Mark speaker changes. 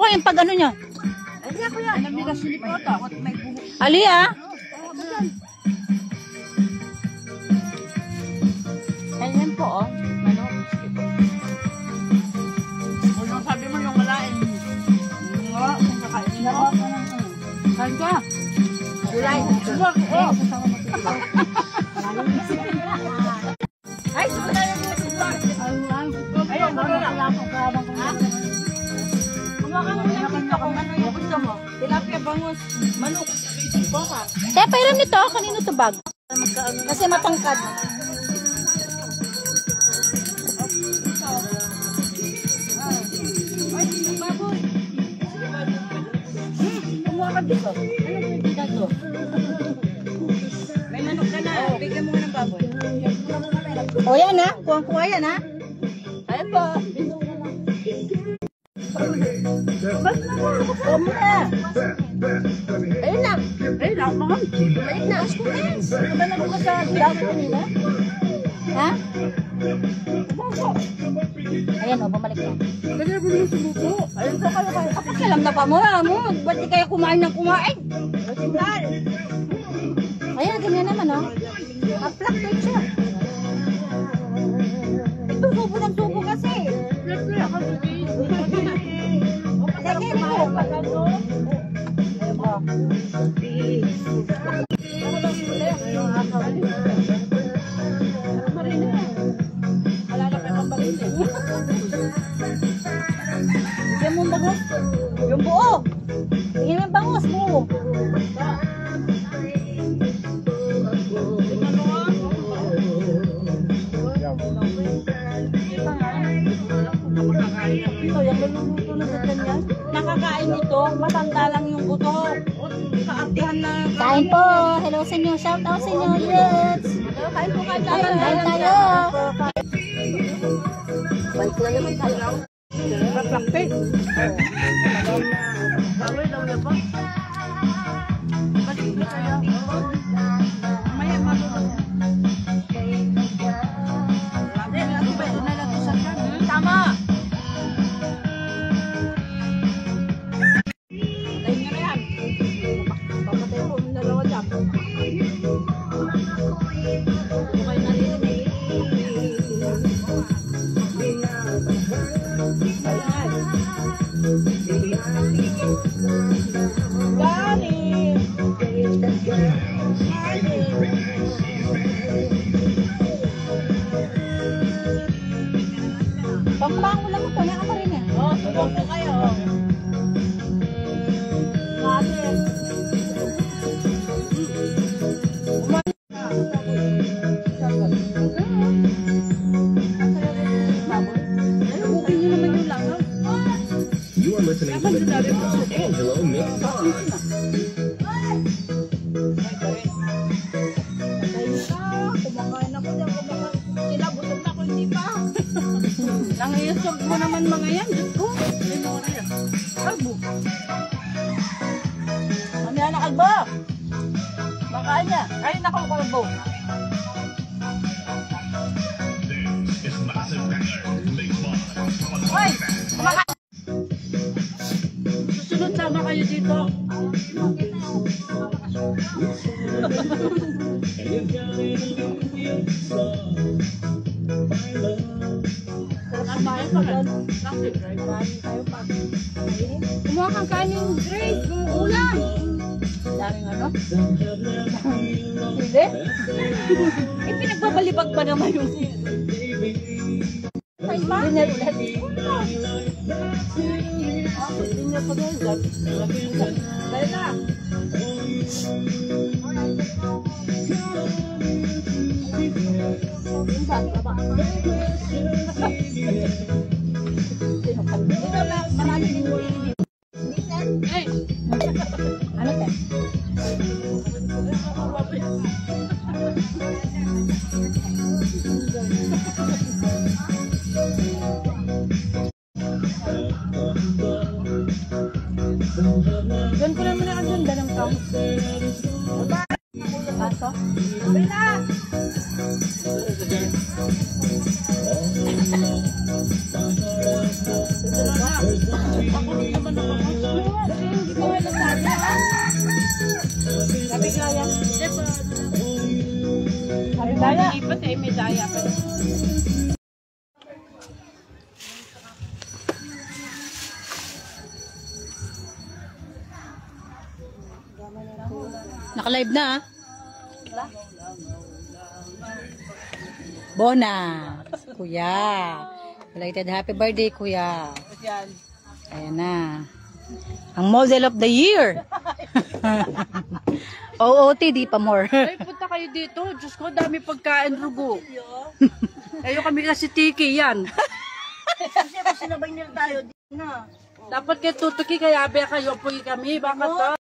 Speaker 1: ba yung pag ano niya? Ali ah. Ayan po oh. Manok.
Speaker 2: Kung sabi mo nung malain. Nga, kung kakain mo.
Speaker 1: Kain ka.
Speaker 2: Gulay. Ay, sumunod yung music. Ayun, wala ko kabang ko. Kumakan mo lang dito kung ano yung gusto mo. Tilapia, bangus, manok, boka.
Speaker 1: Kaya pairam nito, kanino to bag? Kasi matangkad.
Speaker 2: Baboy. Kumuha ka dito. Ano yung dito? May manok ka na. Bigyan mo ng baboy.
Speaker 1: O yan ha. Kuha yan ha.
Speaker 2: Ayun po. Bas na mo. Kuha mo na. Ayun na. Ayun na. Ayun na. Diba nabukas sa dami kanina?
Speaker 1: Ha? Ayan o, bumalik na.
Speaker 2: Pwede na bumili sa buko. Ayun po kayo kayo. Kapakialam na pa mo. Ba't di kayo kumain ng kumain?
Speaker 1: Ayan, ganyan naman o.
Speaker 2: Fluctuate siya. Ito subo ng subo kasi. Fluctuate ako. Sige po. Wala na pa ng balin eh.
Speaker 1: Bigyan mo ang bangus.
Speaker 2: Yung buo.
Speaker 1: Bigyan mo ang bangus, buo.
Speaker 2: Ito, yung naluluto na sa ganyan. Nakakain ito, matanda lang yung buto. Kaartihan na.
Speaker 1: Kain po. Hello sa inyo. Shout out sa inyo. Yes.
Speaker 2: Kain po kayo.
Speaker 1: Kain tayo.
Speaker 2: Balik na naman tayo. Paplakpit. Bawal daw na po. Balik na tayo. Maya matulog. Tama. Tayo nga yan. Papatay po ng dalawa dyan. Okay na rin eh.
Speaker 1: Pangkumahan mo lang ito. Yan ka rin eh.
Speaker 2: Oo, subok po kayo. Grabe. Bukin nyo naman yung langaw.
Speaker 3: You are listening to the Angelo Mix Podcast.
Speaker 2: Kumakain ako dyan. Sila, busog na ako, hindi pa. Nangayasog mo naman mga yan. Diyos ko. Memory yan. Kalbo. Mamaya na kalbo. Makain niya. Kain ako kalbo. Hoy! Kumakain! Susunod sama kayo dito.
Speaker 1: Kumuha kang kanin, Grace. Yung ulam.
Speaker 2: Daming ano?
Speaker 1: Hindi?
Speaker 2: Eh, pinagbabalibag pa naman yung
Speaker 1: Ay, pa? Dinner ulit.
Speaker 2: Dinner pa doon. Dahil na. Dito na, marami din mo yun. Eh!
Speaker 1: Ano te?
Speaker 2: Doon ko naman ang ganda ng tao. Paso? Bina! Ako naman ako. Daya.
Speaker 1: Ipat eh, may daya pa.
Speaker 4: Naka-live na ah. Bona. Kuya. Belated happy birthday, kuya.
Speaker 2: Yan.
Speaker 4: Ayan na. Ang model of the year. OOT, di pa more.
Speaker 1: Ay, punta kayo dito. Diyos ko, dami pagkain rugo. Ayaw kami kasi tiki yan.
Speaker 2: Kasi sinabay nila tayo. Na.
Speaker 1: Dapat kayo tutuki, kaya abe kayo, pugi kami. Bakit to?